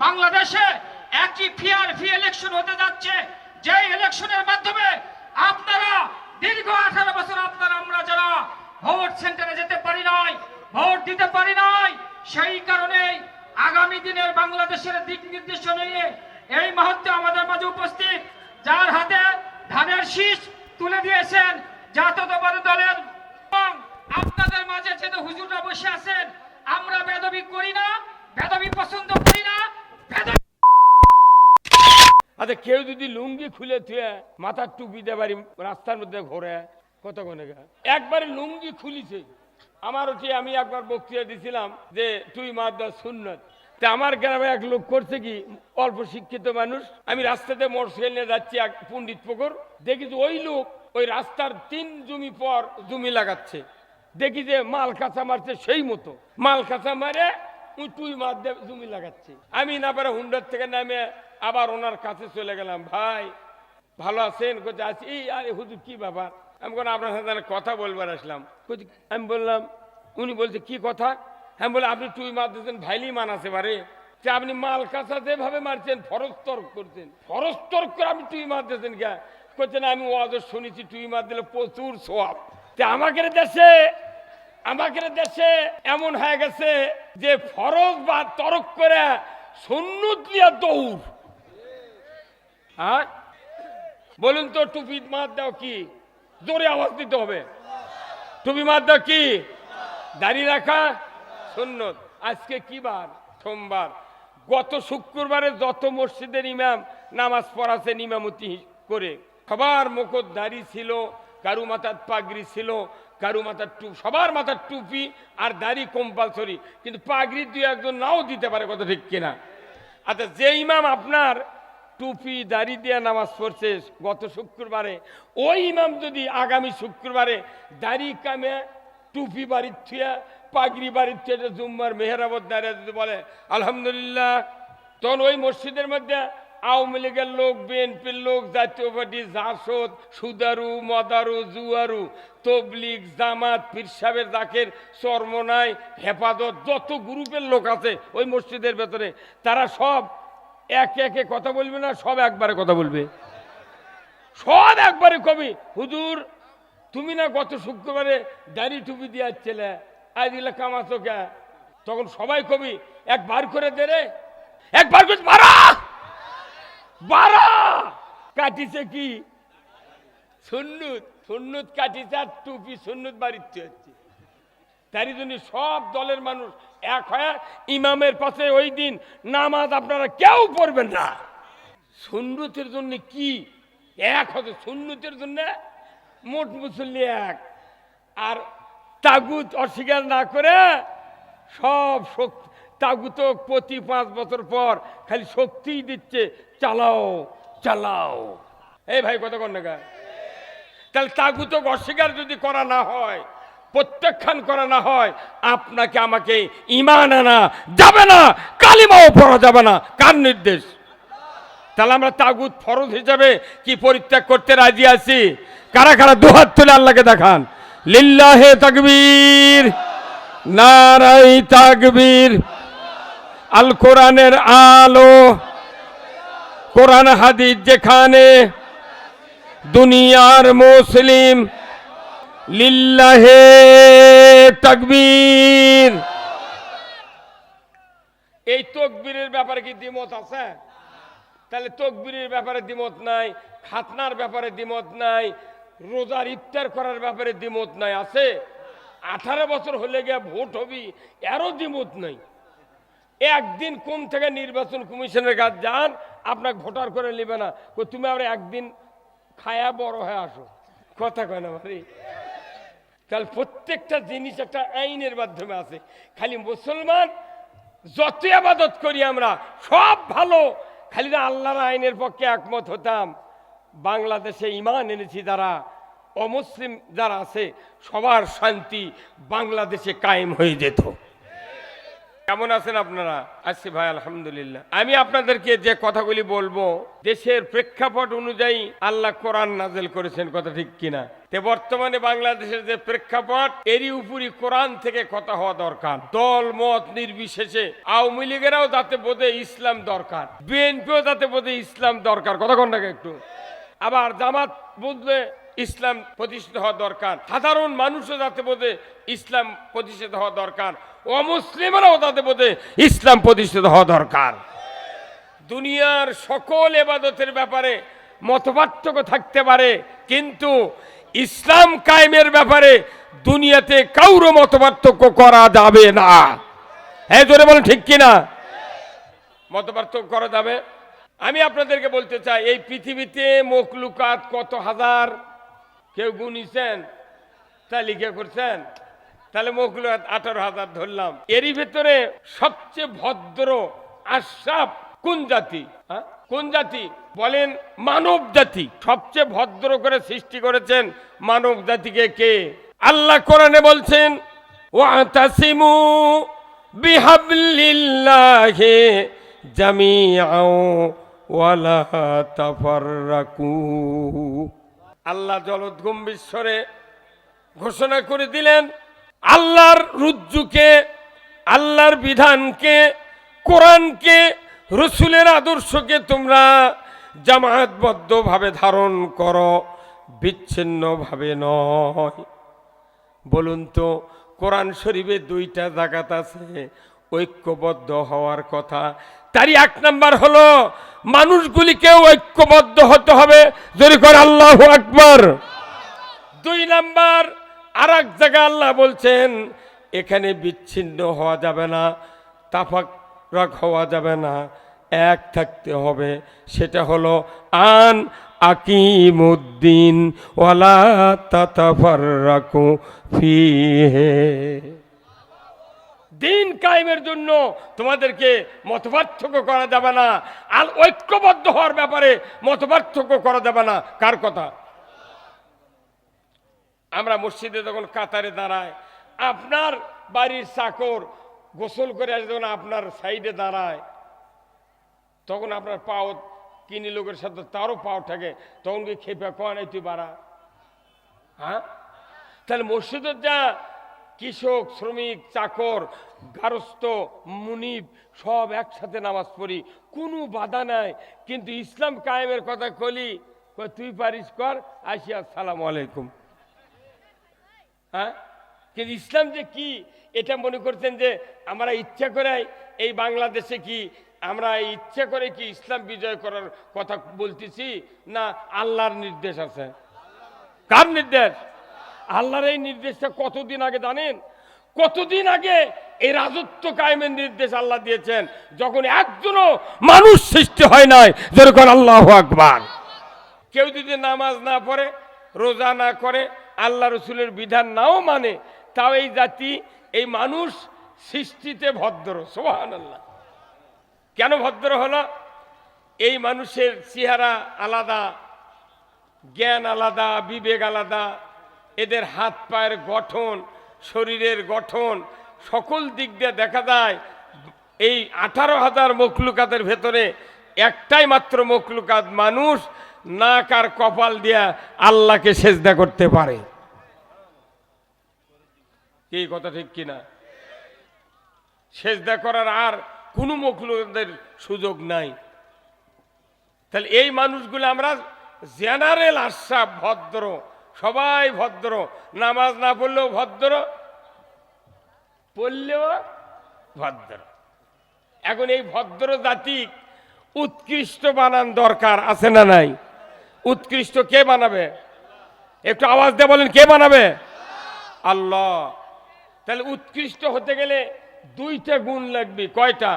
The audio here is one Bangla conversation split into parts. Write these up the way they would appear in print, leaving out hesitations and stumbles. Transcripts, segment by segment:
বাংলাদেশে একই ফি ইলেকশন হতে যাচ্ছে, যে ইলেকশনের মাধ্যমে আপনারা দীর্ঘ 18 বছর আমরা যারা ভোট সেন্টারে যেতে পারি নাই, ভোট দিতে পারি নাই, সেই কারণেই আগামী দিনের বাংলাদেশের দিক নির্দেশনা নিয়ে এই মুহূর্তে আমাদের মাঝে উপস্থিত, যার হাতে ধানের শীষ তুলে দিয়েছেন জাতীয়তাবাদী দলের। এবং আপনাদের মাঝে যেহেতু হুজুররা বসে আছেন, আমরা বেদবি করি না, বেদবি পছন্দ করি না। আচ্ছা, কেউ যদি লুঙ্গি খুলে থুয়ে মাথার টুপি দিয়ে বাড়ি রাস্তার মধ্যে ঘোরে কত কোনে একবারে লুঙ্গি খুলিছে। আমার হচ্ছে আমি একবার বক্তৃতা দিছিলাম যে তুই মার দেওয়া সুন্নত। তা আমার গ্রামে এক লোক করছে কি, অল্প শিক্ষিত মানুষ, আমি রাস্তাতে মোটরসাইকেল নিয়ে যাচ্ছি এক পণ্ডিত পুকুর, দেখি যে ওই লোক ওই রাস্তার 3 জমি পর জমি লাগাচ্ছে, দেখি যে মাল কাঁচা মারছে, সেই মতো মাল কাঁচা মারে তুই মার দিয়ে জমি লাগাচ্ছে। আমি না পারে হুন্ডার থেকে নামে আবার ওনার কাছে চলে গেলাম, ভাই ভালো আছেন? কোথায় আছি? এই আরে হুজুর কি ব্যাপার? আমি কোনো আপনার সাথে কথা বলবার আসলাম। আমি বললাম, উনি বলছে কি কথা? হ্যাঁ বলে আপনি টুই মারতেছেন, ভাইলি মান আছে বারে, যে আপনি মাল কাঁচা যেভাবে মারছেন ফরজ তর্ক করছেন, ফরজ তর্ক করে আপনি টুই মারতেছেন কে? করছেন আমি ওয়াজ শুনেছি টুই মার দিলে প্রচুর সোয়াব। আমাদের দেশে এমন হয়ে গেছে যে ফরজ বা তর্ক করে সুন্নত লিয়া দৌড়। হ্যাঁ বলুন তো, টুপি মার দাও কি? জোরে আওয়াজ দিতে হবে। টুপি মার দাও কি? দাড়ি রাখা সুন্নত। আজকে কি বার? সোমবার। গত শুক্রবারে যত মসজিদের ইমাম নামাজ পড়াছেন ইমামতি করে, সবার মুখত দাড়ি ছিল, কারু মাথার পাগড়ি ছিল, কারু মাথার সবার মাথার টুপি আর দাড়ি কম্পালসরি, কিন্তু পাগড়ি 2-1 নাও দিতে পারে, কথা ঠিক কিনা? আচ্ছা, যে ইমাম আপনার টুপি দাড়ি দিয়ে নামাজ পড়ছে গত শুক্রবারে, ওই ইমাম যদি আগামী শুক্রবারে দাড়ি কামে টুপি বাড়ির থুয়া পাগড়ি বাড়ির থুয়ে জুম্মার মেহরাবত দাঁড়িয়ে যদি বলে আলহামদুলিল্লাহ, তখন ওই মসজিদের মধ্যে আওয়ামী লীগের লোক, বিএনপির লোক, জাতীয় পার্টি, জাসদ, সুদারু, মদারু, জুয়ারু, তবলিগ, জামাত, পীর সাহেবের জাকের, চরমনাই, হেফাজত, যত গ্রুপের লোক আছে ওই মসজিদের ভেতরে, তারা সব একে একে কথা বলবে না, সব একবারে কথা বলবে। সব একবারে কবি, হুজুর তুমি না গত শুক্রবারে দাড়ি টুপি দিয়ে আসছিলে, আজ দিলে কামাছো কে? তখন সবাই কবি একবার করে দে রে, একবার করে বারা কাটিছে কি সুন্নত, সুন্নত কাটিছে আর টুপি সুন্নত বাড়িতে হচ্ছে। তারই জন্য সব দলের মানুষ এক হয়ে ইমামের পাশে ওই দিন নামাজ আপনারা কেউ পড়বেন না। সুন্নতের জন্য কি এক হতো? সুন্নতের জন্য মোট মুসল্লি এক, আর তাগুত অস্বীকার না করে সব শক্তি, তাগুত প্রতি 5 বছর পর খালি শক্তিই দিচ্ছে, চালাও চালাও। এই ভাই কথা কন না, তাহলে তাগুত অস্বীকার যদি করা না হয়, প্রত্যাখ্যান করা না হয়, আপনাকে আমাকে ঈমান আনা যাবে না, কালিমাও পড়া যাবে না। কার নির্দেশ? তাহলে আমরা তাগুত ফরজ হিসাবে কি পরিত্যাগ করতে রাজি আছি? কারা কারা দুহাত তুলে আল্লাহকে দেখান। লিল্লাহে তাকবীর, নারায়ে তাকবীর। আল কোরআনের আলো, কোরআন হাদিস যেখানে, দুনিয়ার মুসলিম, লিল্লাহে তাকবীর। এই তাকবীরের ব্যাপারে কি দ্বিমত আছে? তাহলে তাকবীরের ব্যাপারে দ্বিমত নাই, খাতনার ব্যাপারে দ্বিমত নাই, রোজার ইফতার করার ব্যাপারে দ্বিমত নাই। আছে 18 বছর হলে গিয়ে ভোট হবি, এরও দ্বিমত নাই। একদিন কোন থেকে নির্বাচন কমিশনের কাছে যান, আপনাকে ভোটার করে নেবে না, তুমি আমরা একদিন খায়া বড় হয়ে আসো, কথা কয় না ভাই। তাহলে প্রত্যেকটা জিনিস একটা আইনের মাধ্যমে আছে। খালি মুসলমান যত ইবাদত করি আমরা সব ভালো, খালি না আল্লাহর আইনের পক্ষে একমত হতাম, বাংলাদেশে ঈমান এনেছি যারা, অমুসলিম যারা আছে সবার শান্তি বাংলাদেশে কায়েম হয়ে যেত। কেমন আছেন আপনারা? আছি ভাই, আলহামদুলিল্লাহ। আমি আপনাদেরকে যে কথাগুলি বলবো, দেশের প্রেক্ষাপট অনুযায়ী আল্লাহ কোরআন নাযিল করেছেন, কথা ঠিক কিনা? তে বর্তমানে বাংলাদেশের যে প্রেক্ষাপট, এরই উপরই কোরআন থেকে কথা হওয়া দরকার। দল মত নির্বিশেষে আওয়ামী লীগেরাও যাতে বোধে ইসলাম দরকার, বিএনপিও যাতে বোধে ইসলাম দরকার, কথা কোনটাকে একটু। আবার জামাত বুঝবে ইসলাম প্রতিষ্ঠিত হওয়া দরকার, সাধারণ মানুষও যাতে বোধে ইসলাম প্রতিষ্ঠিত হওয়া দরকার, অমুসলিমরাও যাতে বোধে ইসলাম প্রতিষ্ঠিত হওয়া দরকার। দুনিয়ার সকল ইবাদতের ব্যাপারে মতপার্থক্য থাকতে পারে, কিন্তু ইসলাম কায়েমের ব্যাপারে দুনিয়াতে কারো মতপার্থক্য করা যাবে না। হ্যাঁ জোরে বলেন ঠিক কিনা? মতপার্থক্য করা যাবে। আমি আপনাদেরকে বলতে চাই, এই পৃথিবীতে মখলুকাত কত হাজার, কেউ গুনিছেন? তালিকা করছেন? তাহলে মখলুকাত 18,000 ধরলাম। এরই ভেতরে সবচেয়ে ভদ্র আশরাফ কোন জাতি? কোন জাতি বলেন? মানব জাতি। সবচেয়ে ভদ্র করে সৃষ্টি করেছেন মানব জাতিকে কে? আল্লাহ কোরআনে বলছেন, ওয়াতাসিমু বিহাবলিল্লাহি জামিআও ওয়ালা তাফাররাকু। আল্লাহ জলদগম্ভীরে ঘোষণা করে দিলেন, আল্লাহর রুজ্জুকে, আল্লাহর বিধানকে, কোরআনকে, রসুলের আদর্শকে তোমরা জামায়াতবদ্ধভাবে ধারণ করো, বিচ্ছিন্নভাবে নয়। বলুন তো, কোরআন শরীফে 2টা জায়গাত আছে ঐক্যবদ্ধ হওয়ার কথা। তারই 1 নাম্বার হলো মানুষগুলিকে ঐক্যবদ্ধ হতে হবে, যদি করে আল্লাহু আকবার। 2 নাম্বার আর এক জায়গায় আল্লাহ বলছেন, এখানে বিচ্ছিন্ন হওয়া যাবে না, তাফাররাক হওয়া যাবে না, এক থাকতে হবে। সেটা হলো আন আকিমুদ্দিন ওয়ালা তাতাফাররাকু ফিহি। দিন কায়েমের জন্য তোমাদেরকে মতপার্থক্য করা যাবে না, আর ঐক্যবদ্ধ হওয়ার ব্যাপারে মতপার্থক্য করা যাবে না। কার কথা? আমরা মসজিদে যখন কাতারে দাঁড়ায়, আপনার বাড়ির চাকর গোসল করে আসে, যখন আপনার সাইডে দাঁড়ায়, তখন আপনার পাও কিনি লোকের সাথে তারও পাও থাকে, তখন কি খেপে কয় নাই তুই বাড়া? হ্যাঁ, তাহলে মসজিদের যা কৃষক, শ্রমিক, চাকর, গারস্থ, মুনিব সব একসাথে নামাজ পড়ি, কোনো বাধা নাই। কিন্তু ইসলাম কায়েমের কথা কলি, তুই পারিস কর, আসি আসসালামু আলাইকুম। হ্যাঁ, কিন্তু ইসলাম যে কি এটা মনে করছেন যে আমরা ইচ্ছা করে এই বাংলাদেশে কি আমরা ইচ্ছা করে কি ইসলাম বিজয় করার কথা বলতেছি? না, আল্লাহর নির্দেশ আছে। কার নির্দেশ? আল্লাহর এই নির্দেশটা কতদিন আগে জানেন? কতদিন আগে এই রাজত্ব কায়েমের নির্দেশ আল্লাহ দিয়েছেন, যখন একজনও মানুষ সৃষ্টি হয় নাই। যেরকম আল্লাহু আকবার। কেউ যদি নামাজ না পড়ে, রোজা না করে, আল্লাহ রসুলের বিধান নাও মানে, তাও এই জাতি, এই মানুষ সৃষ্টিতে ভদ্র। সুবহানাল্লাহ। কেন ভদ্র হলো? এই মানুষের চেহারা আলাদা, জ্ঞান আলাদা, বিবেক আলাদা, এদের হাত পায়ের গঠন, শরীরের গঠন, সকল দিক দিয়ে দেখা যায় এই 18,000 মখলুকাতের ভেতরে একটাই মাত্র মখলুকাত মানুষ, নাক আর কপাল দিয়া আল্লাহকে সেজদা করতে পারে। এই কথা ঠিক কিনা? সেজদা করার আর কোনো মখলুকাতের সুযোগ নাই। তাহলে এই মানুষগুলো আমরা জেনারেল আশরাফ, ভদ্র, সবাই ভদ্র, নামাজ না পড়লেও ভদ্র, পড়লেও ভদ্র। এখন এই ভদ্র জাতি উৎকৃষ্ট বানান দরকার আছে না নাই? উৎকৃষ্ট কে বানাবে? একটু আওয়াজ দিয়ে বলেন, কে বানাবে? আল্লাহ। তাহলে উৎকৃষ্ট হতে গেলে 2টা গুণ লাগবে। কয়টা?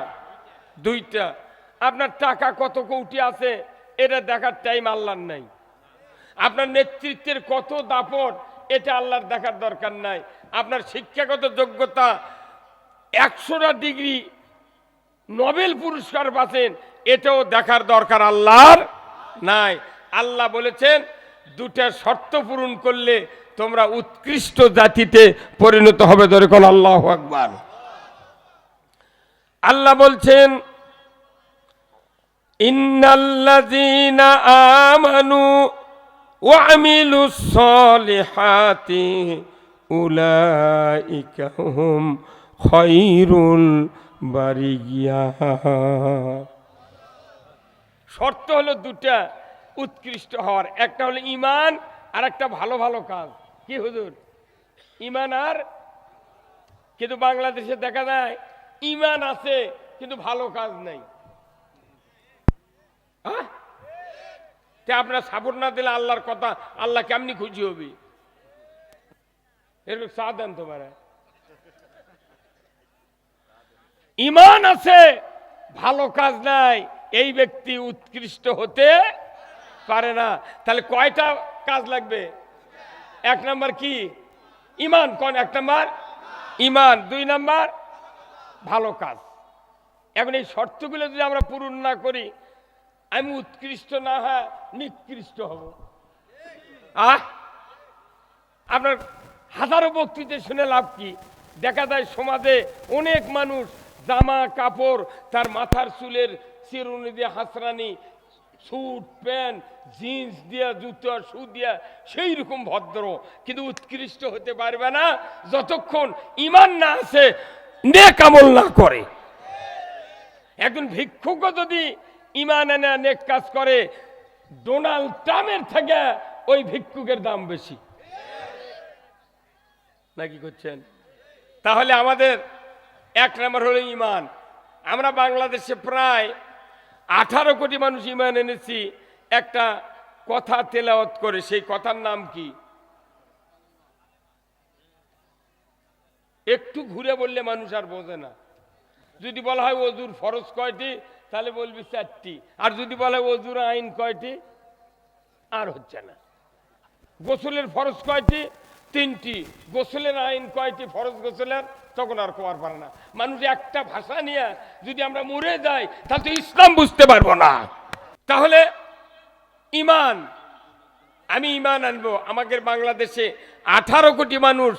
2টা। আপনার টাকা কত কোটি আছে এটা দেখার টাইম আল্লাহর নাই। আপনার নেতৃত্বের কত দাপট এটা আল্লাহর দেখার দরকার নাই। আপনার শিক্ষাগত যোগ্যতা 100টা ডিগ্রি নোবেল পুরস্কার পাচ্ছেন, এটাও দেখার দরকার আল্লাহর নাই। আল্লাহ বলেছেন 2টা শর্ত পূরণ করলে তোমরা উৎকৃষ্ট জাতিতে পরিণত হবে। ধরে কোন আল্লাহু আকবার। আল্লাহ বলছেন ইন্নাল্লাযীনা আমানু ওয়া আমিলুস সালিহাতি উলাইকা হুম খায়রুল বারিয়া। শর্ত হলো দুটা উৎকৃষ্ট হওয়ার, একটা হলো ঈমান আর একটা ভালো ভালো কাজ। কি হুজুর? ঈমান আর, কিন্তু বাংলাদেশে দেখা যায় ঈমান আছে কিন্তু ভালো কাজ নাই। আপনার সাপোর্ট না দিলে আল্লাহর কথা আল্লাহ কেমনি খুশি হবে? এরকম চা দেন তোমার। ঈমান আছে ভালো কাজ নাই, এই ব্যক্তি উৎকৃষ্ট হতে পারে না। তাহলে কয়টা কাজ লাগবে? এক নাম্বার কি? ঈমান। কোন এক নাম্বার? ঈমান। দুই নাম্বার ভালো কাজ। এখন এই শর্তগুলো যদি আমরা পূরণ না করি, আমি উৎকৃষ্ট না হয় নিকৃষ্ট হব। আপনার হাজারো বক্তৃতা শুনে লাভ কি? দেখা যায় সমাজে অনেক মানুষ জামা কাপড়, তার মাথার চুলের চিরুনি দিয়ে হাসরানি, স্যুট প্যান্ট জিন্স দিয়া, জুতো শু দিয়া সেই রকম ভদ্র, কিন্তু উৎকৃষ্ট হতে পারবে না যতক্ষণ ঈমান না আছে, নেক আমল না করে। একজন ভিক্ষুকও যদি ঈমান এনে নেক কাজ করে, ডোনাল্ড ট্রাম্পের থেকে ওই ভিক্ষুকের দাম বেশি। নাকি করছেন? তাহলে আমাদের এক নম্বর হলো ঈমান। আমরা বাংলাদেশে প্রায় 18 কোটি মানুষ ঈমান এনেছি একটা কথা তেলাওয়াত করে। সেই কথার নাম কি? একটু ঘুরে বললে মানুষ আর বোঝে না। যদি বলা হয় ওযুর ফরজ কয়টি, তাহলে বলবি 4টি। আর যদি বলা হয় ওযুর আইন কয়টি, আর হচ্ছে না। গোসলের ফরজ কয়টি? 3টি। গোসলের আইন কয়টি ফরজ গোসলের, তখন আর কোয়ার পারে না। মানুষ একটা ভাষা নিয়ে যদি আমরা মরে যাই, তাহলে তো ইসলাম বুঝতে পারবো না। তাহলে ঈমান, আমি ঈমান আনবো। আমাদের বাংলাদেশে 18 কোটি মানুষ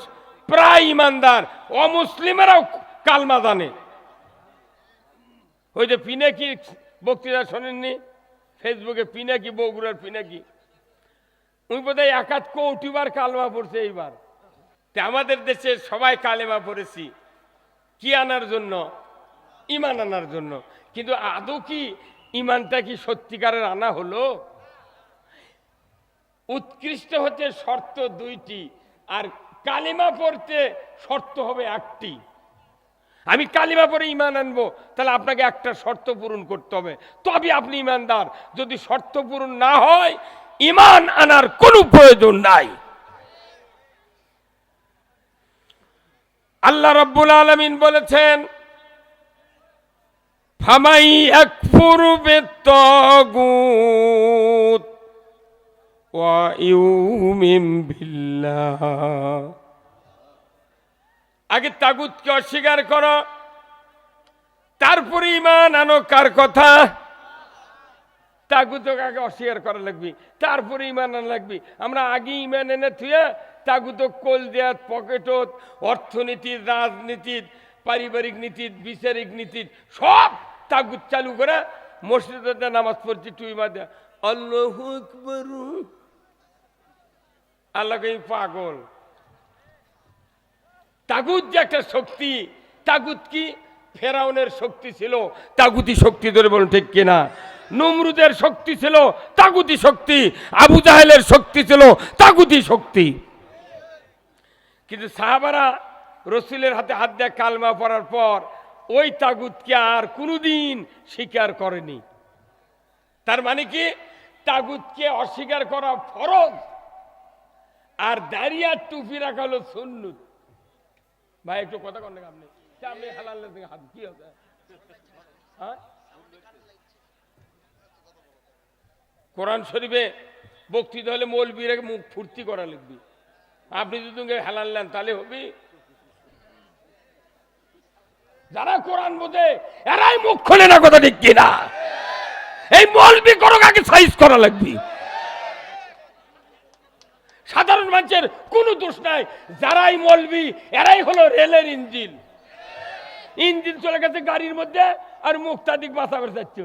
প্রায় ঈমানদার, অমুসলিমেরাও কালমা জানে। ওই যে পিনাকি বক্তৃতা শোনেননি ফেসবুকে? পিনাকি, বগুড়ার পিনাকি, উনি বোধহয় 1 কোটিবার কালেমা পড়ছে এইবার। আমাদের দেশে সবাই কালেমা পড়েছি কি আনার জন্য? ঈমান আনার জন্য। কিন্তু আদৌ কি ঈমানটা কি সত্যিকারের আনা হলো? উৎকৃষ্ট হতে শর্ত 2টি, আর কালেমা পড়তে শর্ত হবে 1টি। আমি কালিমা পড়ে ঈমান আনবো, তাহলে আপনাকে একটা শর্ত পূরণ করতে হবে, তবে আপনি ঈমানদার। যদি শর্ত পূরণ না হয়, ঈমান আনার কোনো প্রয়োজন নাই। আল্লাহ রাব্বুল আলামিন বলেছেন, ফামাই ইয়াকফুর বিত্তাগুত ওয়া ইউমিন বিল্লাহ। আগে তাগুতকে অস্বীকার করো, তারপরে ঈমান আনো। কার কথা? তাগুতকে আগে অস্বীকার করা লাগবে, তারপরে ঈমান আনা লাগবে। আমরা আগে ঈমান এনে থুয়ে তাগুতক কোল দেয়াত, পকেটত, অর্থনীতির, রাজনীতির, পারিবারিক নীতির, বিচারিক নীতির সব তাগুত চালু করে মসজিদে নামাজ পড়ছি টুইমা দেয়া, আল্লাহু আকবার। আল্লাহকে পাগল। তাগুত যে একটা শক্তি, তাগুত কি? ফেরাউনের শক্তি ছিল, তাগুতি শক্তি ধরে বলুন ঠিক কিনা? নমরুদের শক্তি ছিল, তাগুতি শক্তি। আবু জাহেলের শক্তি ছিল, তাগুতি শক্তি। কিন্তু সাহাবারা রসুলের হাতে হাত দিয়ে কালমা পড়ার পর ওই তাগুতকে আর কোনোদিন স্বীকার করেনি। তার মানে কি? তাগুতকে অস্বীকার করা ফরজ, আর দাঁড়িয়ে টুপি রাখা হলো সুন্নত। ভাই একটু কথা কন না আপনি, আপনি হালাল হাত কি হবে? কোরআন শরীফে বক্তৃতা হলে মৌলবীর মুখ ফুর্তি করা লিখবি। আপনি যদি হালাল নেন তাহলে হবে? যারা কোরআন বোঝে এরাই মুখ খোলে না, কথা ঠিক কিনা? এই মৌলবী করো আগে সাইজ করা লাগবে। সাধারণ মানুষের কোনো দোষ নাই, যারাই মৌলবী এরাই হলো রেলের ইঞ্জিন। ইঞ্জিন চলে গেছে গাড়ির মধ্যে, আর মুখটা দিক বাঁচা করে যাচ্ছে।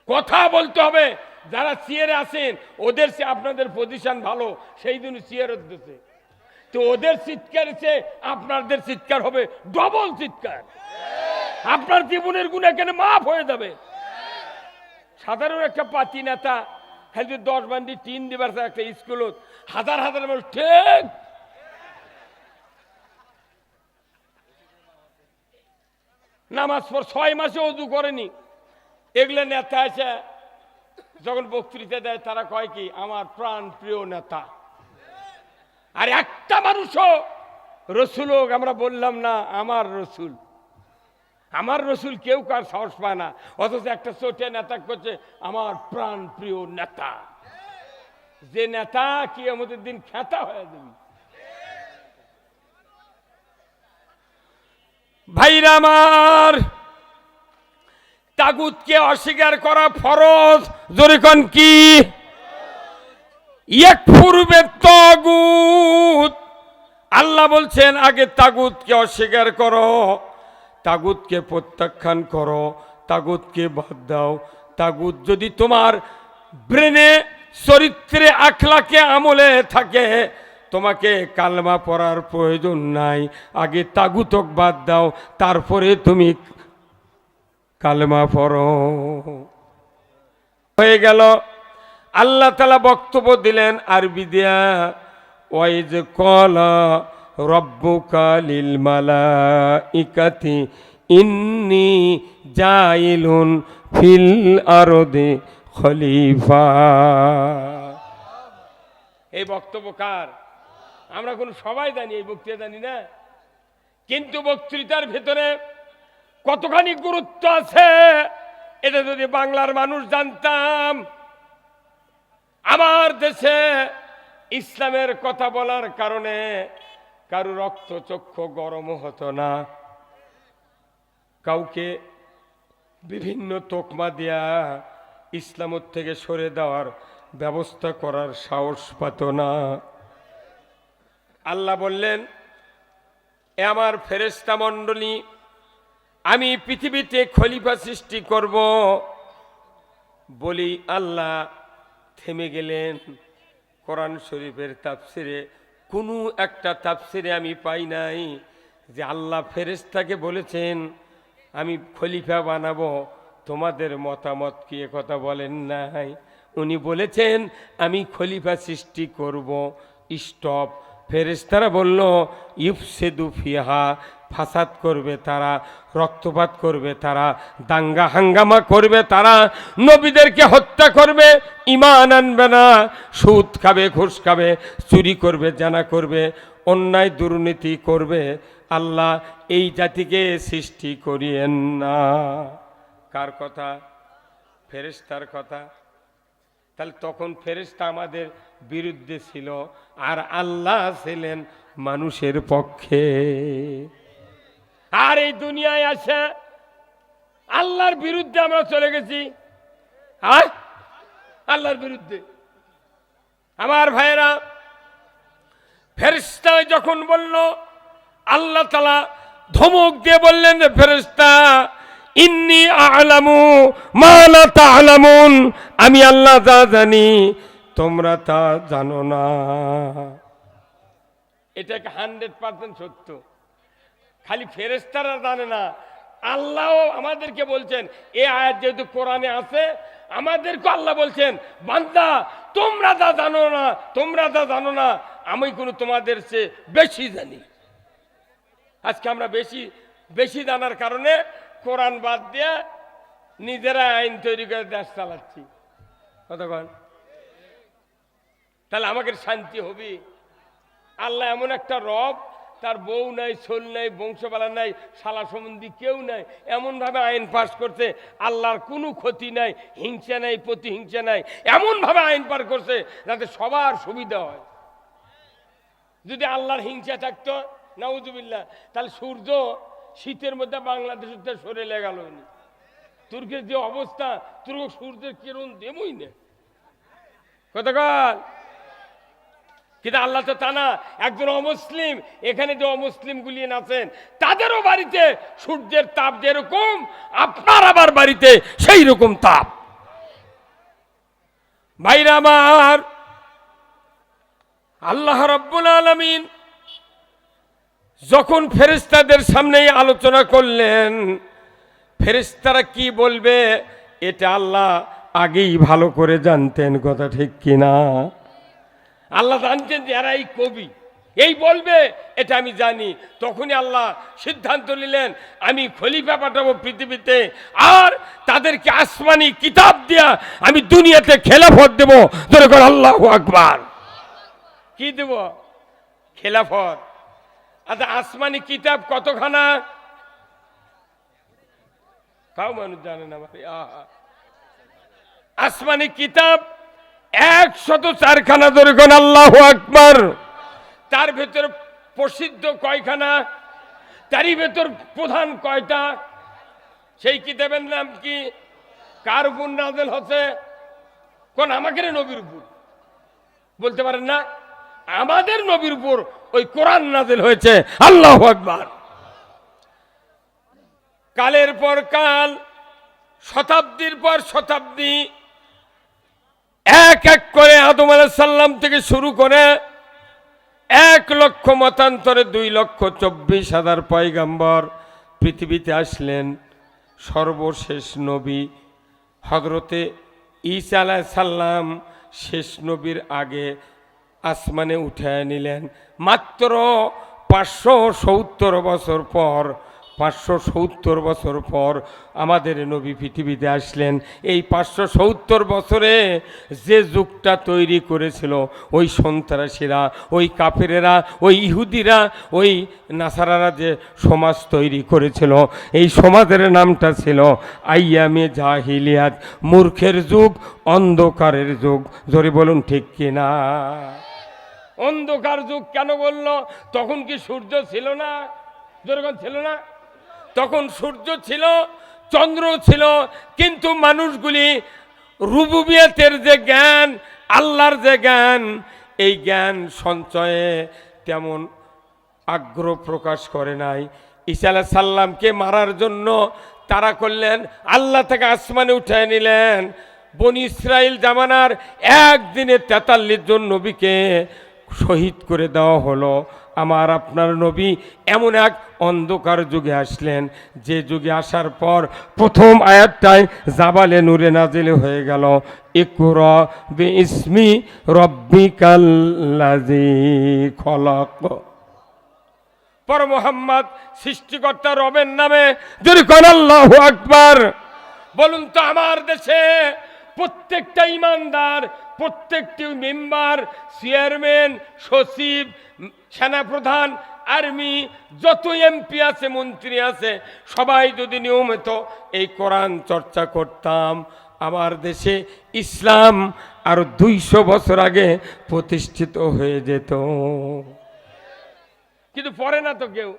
কথা বলতে হবে। যারা চেয়ারে আছেন ওদের সে আপনাদের পজিশন ভালো, সেই জন্য চেয়ার দিচ্ছে। তো ওদের চিৎকার চেয়ে আপনাদের চিৎকার হবে ডবল চিৎকার। আপনার জীবনের গুণ এখানে মাফ হয়ে যাবে। সাধারণ একটা পাতি নেতা খালি 10 বান্ডি টিন দিবার একটা স্কুলত হাজার হাজার মানুষ ঠিক নামাজ পর 6 মাসে অজু করেনি, এগুলো নেতা আছে যখন বক্তৃতা দেয় তারা কয় কি আমার প্রাণ প্রিয় নেতা। আর একটা মানুষও রসুল হোক, আমরা বললাম না আমার রসুল, আমার রসুল কেউ কার সাহস পায় না, অথচ একটা চোটে নেতা করছে আমার প্রাণ প্রিয় নেতা। যে নেতা কি আমাদের দিন খেতা হয়ে যাবে। ভাইরা আমার, তাগুতকে অস্বীকার করা ফরজ। জোরে কোন কি? এক পূর্বে তাগুত, আল্লাহ বলছেন আগে তাগুতকে অস্বীকার করো, তাগুতকে প্রত্যাখ্যান করো, তাগুতকে বাদ দাও। তাগুত যদি তোমার ব্রেনে, চরিত্রে, আখলাকে, আমলে থাকে, তোমাকে কালমা পড়ার প্রয়োজন নাই। আগে তাগুতক বাদ দাও, তারপরে তুমি কালমা পড়ো। হয়ে গেল। আল্লাহ তাআলা বক্তব্য দিলেন আরবি দিয়া, ওয়াইজ ক্বালা রব্বুকা লিল মালাইকাতি ইন্নী জাইলুন ফিল আরদি খলিফা। এই বক্তব্য কার? আমরা কোন সবাই জানি, এই বক্তৃতা জানি না, কিন্তু বক্তৃতার ভেতরে কতখানি গুরুত্ব আছে এটা যদি বাংলার মানুষ জানতাম। আমার দেশে ইসলামের কথা বলার কারণে কারো রক্ত চক্ষু গরম হতো না, কাউকে বিভিন্ন তোকমা দিয়া ইসলামের থেকে সরে দেওয়ার ব্যবস্থা করার সাহস পাত না। আল্লাহ বললেন, এ আমার ফেরেশতা মণ্ডলী, আমি পৃথিবীতে খলিফা সৃষ্টি করব বলি আল্লাহ থেমে গেলেন। কোরআন শরীফের তাফসিরে কোনো একটা তাফসিরে আমি পাই নাই যে আল্লাহ ফেরেশতাকে বলেছেন আমি খলিফা বানাবো। তোমাদের মতামত কি কথা বলেন নাই? উনি বলেছেন আমি খলিফা সৃষ্টি করব। স্টপ। ফেরেশতারা বলল ইফসিদু ফিহা, ফাসাদ করবে তারা, রক্তপাত করবে তারা, দাঙ্গা হাঙ্গামা করবে তারা, নবীদেরকে হত্যা করবে, ঈমান আনবে না, সুদ খাবে, ঘুষ খাবে, চুরি করবে, জানা করবে, অন্যায় দুর্নীতি করবে। আল্লাহ এই জাতিকে সৃষ্টি করিয়েন না। কার কথা? ফেরেশতার কথা। তাহলে তখন ফেরেশতা আমাদের বিরুদ্ধে ছিল, আর আল্লাহ ছিলেন মানুষের পক্ষে। আর এই দুনিয়ায় আসে আল্লাহর বিরুদ্ধে আমরা চলে গেছি। আল্লাহর বিরুদ্ধে। আমার ভাইয়েরা, ফেরেশতা যখন বলল, আল্লাহ তাআলা ধমক দিয়ে বললেন, ফেরেশতা ইন্নী আ'লামু মা লা তা'লামুন, আমি আল্লাহ তা জানি তোমরা তা জানো না। এটা 100% সত্য। খালি ফেরেশতারা জানে না, আল্লাহও আমাদেরকে বলছেন। এই আয়াত যেহেতু কোরআনে আছে, আমাদেরকে আল্লাহ বলছেন বান্দা তোমরা তা জানো না, তোমরা তা জানো না, আমি কোনো তোমাদের চেয়ে বেশি জানি। আজকে আমরা বেশি বেশি জানার কারণে কোরআন বাদ দিয়ে নিজেরা আইন তৈরি করে দেশ চালাচ্ছি। কতক্ষণ? তাহলে আমাকে শান্তি হবে? আল্লাহ এমন একটা রব, তার বউ নাই, ছোল নাই, বংশপালা নাই, শালা সম্বন্ধী কেউ নাই, এমনভাবে আইন পাস করছে আল্লাহর কোনো ক্ষতি নাই, হিংসা নাই, প্রতিহিংসা নাই, এমনভাবে আইন পাস করছে যাতে সবার সুবিধা হয়। যদি আল্লাহর হিংসা থাকতো, নাউজুবিল্লাহ, তাহলে সূর্য শীতের মধ্যে বাংলাদেশের সরে লেগাল। তুর্কের যে অবস্থা, তুর্ক সূর্যের কিরণ দেবই না। কতক্ষণ? কিন্তু আল্লাহ তো তা না, একজন অমুসলিম, এখানে যে অমুসলিম গুলিয়ে আছেন তাদেরও বাড়িতে সূর্যের তাপ যেরকম আপনার আবার বাড়িতে সেই রকম তাপ। ভাইরা আমার, আল্লাহ রাব্বুল আলামিন যখন ফেরেশতাদের সামনে আলোচনা করলেন, ফেরেশতারা কি বলবে এটা আল্লাহ আগেই ভালো করে জানতেন, কথা ঠিক কিনা? আল্লাহ জানতেন যে এরা এই কবি, এই বলবে, এটা আমি জানি। তখনই আল্লাহ সিদ্ধান্ত নিলেন আমি খলিফা পাঠাবো পৃথিবীতে, আর তাদেরকে আসমানি কিতাব দিয়া আমি দুনিয়াতে খেলাফত দেব। ধরে কর আল্লাহু আকবার। কি দেব? খেলাফত। আচ্ছা, আসমানি কিতাব কতখানা? তাও মানুষ জানে না ভাই। আসমানি কিতাব 104খানা। ধরে কোন আল্লাহু আকবার। তার ভেতর প্রসিদ্ধ কয়খানা? তারই ভেতর প্রধান কয়টা? সেই কিতাবের নাম কি? কার উপর নাযিল হচ্ছে? কোন আমাদের নবীর উপর? বলতে পারেন না? আমাদের নবীর উপর ওই কোরআন নাযিল হয়েছে। আল্লাহু আকবার। কালের পর কাল, শতাব্দীর পর শতাব্দী, এক এক করে আদম আলাইহিস সালাম থেকে শুরু করে 1 লক্ষ মতান্তরে 2,24,000 পয়গম্বর পৃথিবীতে আসলেন। সর্বশেষ নবী হযরতে ঈসা আলাইহিস সালাম শেষ নবীর আগে আসমানে উঠায় নিলেন। মাত্র 570 বছর পর, 570 বছর পর আমাদের নবী পৃথিবীতে আসলেন। এই 570 বছরে যে যুগটা তৈরি করেছিল ওই সন্ত্রাসীরা, ওই কাফেরেরা, ওই ইহুদিরা, ওই নাসারারা যে সমাজ তৈরি করেছিল, এই সমাজের নামটা ছিল আইয়ামে জাহিলিয়াত, মূর্খের যুগ, অন্ধকারের যুগ। জোরে বলুন ঠিক কিনা? অন্ধকার যুগ কেন বলল? তখন কি সূর্য ছিল না? যেরকম ছিল না, তখন সূর্য ছিল, চন্দ্র ছিল, কিন্তু মানুষগুলি রুবুবিয়তের যে জ্ঞান, আল্লাহর যে জ্ঞান, এই জ্ঞান সঞ্চয়ে তেমন আগ্রহ প্রকাশ করে নাই। ঈসা আলাইহিস সালামকে মারার জন্য তারা করলেন, আল্লাহ থেকে আসমানে উঠায় নিলেন। বনি ইসরাইল জামানার একদিনে 43 জন নবীকে শহীদ করে দেওয়া হলো। আমার আপনার নবী এমন এক অন্ধকার যুগে আসলেন, যে যুগে আসার পর প্রথম আয়াতটাই জাবালে নূরে নাজিল হয়ে গেল, ইকরা বিইসমি রব্বিকাল্লাযী খলাক। পর মুহাম্মদ সৃষ্টিকর্তা রবের নামে। যদি কোন আল্লাহু আকবার। বলুন তো, আমার দেশে প্রত্যেকটা ইমানদার, প্রত্যেকটি মেম্বার, চেয়ারম্যান, সচিব, সেনাপ্রধান, আর্মি, যত এমপি আছে, মন্ত্রী আছে, সবাই যদি নিয়মিত এই কোরআন চর্চা করতাম, আমার দেশে ইসলাম আর 200 বছর আগে প্রতিষ্ঠিত হয়ে যেত। কিন্তু পড়ে না তো কেউ,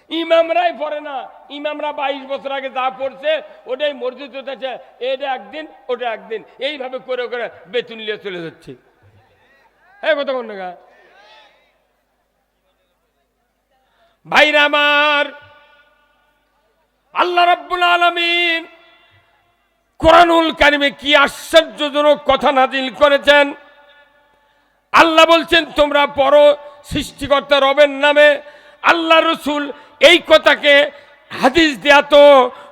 ইমামরাই পড়ে না। ইমামরা 22 বছর আগে যা পড়ছে ওটাই মসজিদ হতেছে, এটা একদিন ওটা একদিন, এইভাবে করে করে বেতন নিয়ে চলে যাচ্ছে। হ্যাঁ, কত কোন টাকা? ভাইরা আমার, আল্লাহ রাব্বুল আলামিন কোরআনুল কারিমে কি আশ্চর্যজনক কথা নাজিল করেছেন। আল্লাহ বলছেন তোমরা পড়ো সৃষ্টিকর্তা রবের নামে। আল্লাহ রসুল এই কথাকে হাদিস দিয়ে এত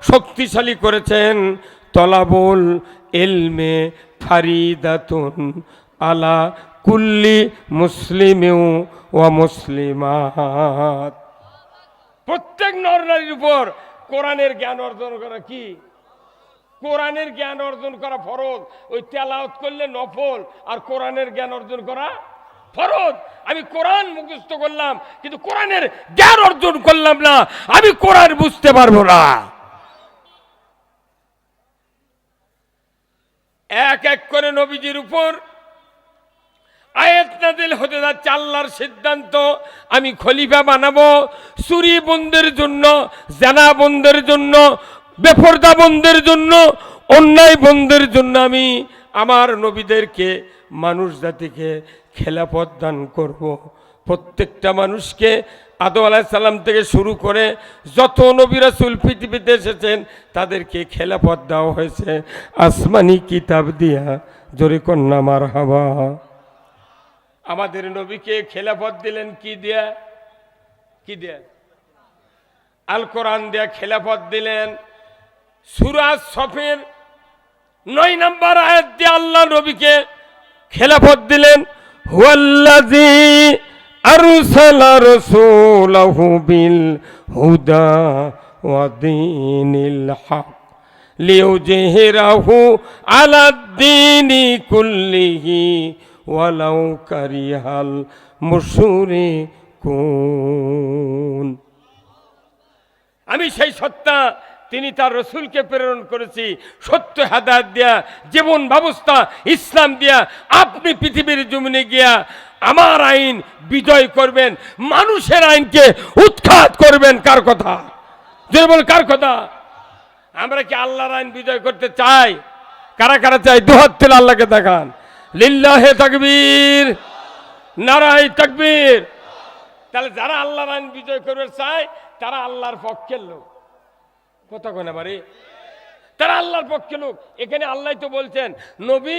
শক্তিশালী করেছেন, তলাবুল ইলমে ফারিদাতুন আলা কুল্লি মুসলিমিউ ওয়া মুসলিমাত। প্রত্যেক নর নারীর উপর কোরআনের জ্ঞান অর্জন করা কি? কোরআনের জ্ঞান অর্জন করা ফরজ। ওই তেলাওয়াত করলে নফল, আর কোরআনের জ্ঞান অর্জন করা ফরজ। আমি কোরআন মুখস্থ করলাম কিন্তু কোরআনের জ্ঞান অর্জন করলাম না, আমি কোরআন বুঝতে পারবো না। এক এক করে নবীজির উপর আয়াত নাযিল হতে যাচ্ছে। আল্লাহর সিদ্ধান্ত, আমি খলিফা বানাবো চুরি বন্ধের জন্য, জানা বন্ধের জন্য, বেপরদা বন্ধের জন্য, অন্যায় বন্ধের জন্য আমি আমার নবীদেরকে মানুষ জাতিকে খেলাফত দান করব। প্রত্যেকটা মানুষকে আদম আলাইহিস সালাম থেকে শুরু করে যত নবী রাসূল পৃথিবীতে এসেছেন তাদেরকে খেলাফত দেওয়া হয়েছে আসমানি কিতাব দিয়া। জোরে কন্যা মারহাবা। আমাদের নবীকে খেলাফত দিলেন কি দিয়া? কি দিয়া? আল কোরআন দিয়া খেলাফত দিলেন। সূরা সফের 9 নম্বর আয়াত দিয়ে আল্লাহ নবীকে খেলাফত দিলেন। হুয়াল্লাযী আরসালা রাসূলাহু বিল হুদা ওয়া দীনিল হক লিইয়ুযহিরাহু আলাদ-দীনি কুল্লিহি ওয়ালাউ কারিহাল মুশরিকুন। আমি সেই সত্তা, তিনি তার রসুলকে প্রেরণ করেছি সত্য হেদায়েত দিয়া, জীবন ব্যবস্থা ইসলাম দিয়া। আপনি পৃথিবীর জমিনে গিয়া আমার আইন বিজয় করবেন, মানুষের আইনকে উৎখাত করবেন। কার কথা? যদি বল কার কথা? আমরা কি আল্লাহর আইন বিজয় করতে চাই? কারা কারা চাই? দুহাত তুলে আল্লাহকে দেখান। লিল্লাহে তাকবীর, নারায়ে তাকবীর। তাহলে যারা আল্লাহর আইন বিজয় করতে চায় তারা আল্লাহর পক্ষের লোক। কথা কয় না বাড়ি? তারা আল্লাহর পক্ষে লোক। এখানে আল্লাহ তো বলছেন, নবী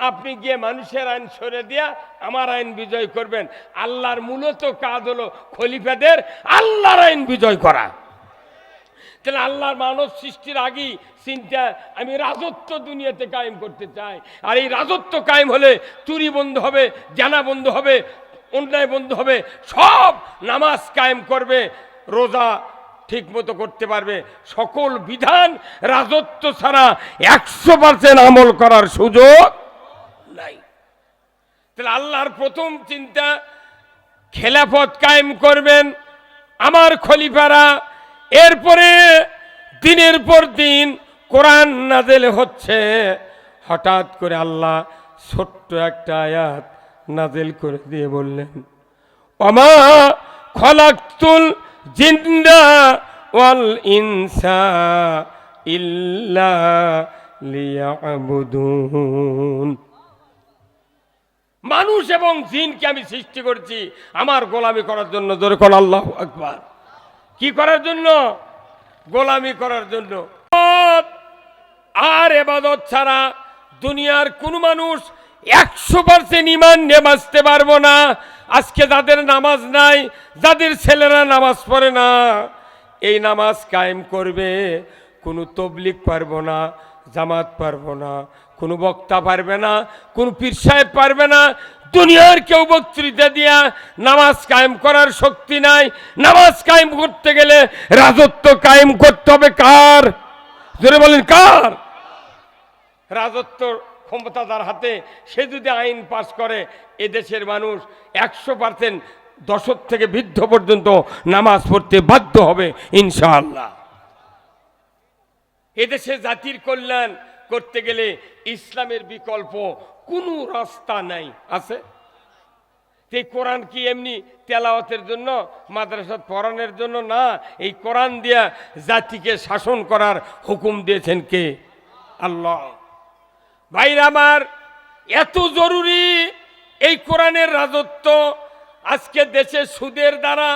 আপনি গিয়ে মানুষের আইন সরে দিয়া আমার আইন বিজয় করবেন। আল্লাহর মূলত কাজ হলো খলিফাদের আল্লাহর আইন বিজয় করা। তাহলে আল্লাহর মানব সৃষ্টির আগেই চিন্তা, আমি রাজত্ব দুনিয়াতে কায়েম করতে চাই। আর এই রাজত্ব কায়েম হলে চুরি বন্ধ হবে, জানা বন্ধ হবে, অন্যায় বন্ধ হবে, সব নামাজ কায়েম করবে, রোজা ঠিক মতো করতে পারবে। সকল বিধান রাজত্ব ছাড়া 100% আমল করার সুযোগ নাই। তাহলে আল্লাহর প্রথম চিন্তা খেলাফত কায়েম করবেন আমার খলিফারা। এরপরে দিনের পর দিন কোরআন নাযিল হচ্ছে। হঠাৎ করে আল্লাহ ছোট্ট একটা আয়াত নাযিল করে দিয়ে বললেন, ওমা খলাকতুল জিন্না ওয়াল ইনসা ইল্লা লিয়াবুদুন। মানুষ এবং জিনকে আমি সৃষ্টি করেছি আমার গোলামি করার জন্য। জোরে কোন আল্লাহু আকবার। কি করার জন্য? গোলামি করার জন্য। আর ইবাদত ছাড়া দুনিয়ার কোন মানুষ 100% ঈমান নিয়ে বাঁচতে পারবো না। আজকে যাদের নামাজ নাই, যাদের ছেলেরা নামাজ পড়ে না, এই নামাজ কায়েম করবে কোনো তবলিগ পারবো না, জামাত পারবো না, কোনো বক্তা পারবে না, কোনো পীর সাহেব পারবে না। দুনিয়ার কেউ বক্তৃতা দিয়া নামাজ কায়েম করার শক্তি নাই। নামাজ কায়েম করতে গেলে রাজত্ব কায়েম করতে হবে কার? জোরে বলেন কার? রাজত্ব ক্ষমতা তার হাতে। সে যদি আইন পাস করে, এদেশের মানুষ 100% দশক থেকে বৃদ্ধ পর্যন্ত নামাজ পড়তে বাধ্য হবে ইনশাআল্লাহ। এদেশে জাতির কল্যাণ করতে গেলে ইসলামের বিকল্প কোনো রাস্তা নাই। আছে? এই কোরআন কি এমনি তেলাওয়াতের জন্য, মাদ্রাসা পড়ানোর জন্য না। এই কোরআন দিয়া জাতিকে শাসন করার হুকুম দিয়েছেন কে? আল্লাহ। ভাইরা আমার, এত জরুরি এই কোরআনের রাজত্ব। আজকে দেশে সুদের দ্বারা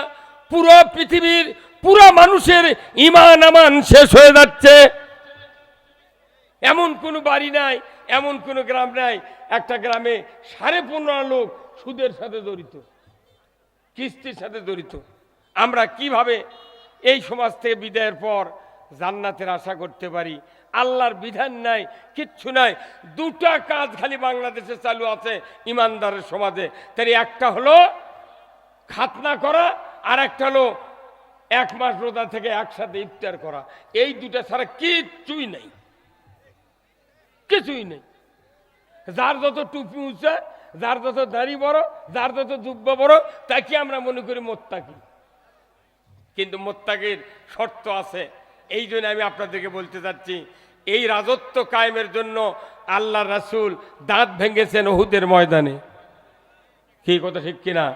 পুরো পৃথিবীর পুরো মানুষের ঈমান আমান শেষ হয়ে যাচ্ছে। এমন কোনো বাড়ি নাই, এমন কোনো গ্রাম নাই, একটা গ্রামে 15.5 লোক সুদের সাথে জড়িত, কিস্তির সাথে জড়িত। আমরা কিভাবে এই সমাজ থেকে বিদায়ের পর জান্নাতের আশা করতে পারি? আল্লাহর বিধান নাই, কিচ্ছু নাই। দুটা কাজ খালি বাংলাদেশে চালু আছে ইমানদারের সমাজে। তাই একটা হলো খাতনা করা, আর একটা হলো 1 মাস রোজা থেকে একসাথে ইফতার করা। এই দুটা ছাড়া কিচ্ছুই নাই, কিছুই নেই। যার যত টুপি উঁচা, যার যত দাড়ি বড়, যার যত জুব্বা বড়, তাকে আমরা মনে করি মোত্তাকি। কিন্তু মোত্তাকির শর্ত আছে। এই জন্য আমি আপনাদেরকে বলতে চাচ্ছি, এই রাজত্ব কায়েমের জন্য আল্লাহ রাসূল দাঁত ভেঙেছেন উহুদের ময়দানে। কি কথা ঠিক কিনা?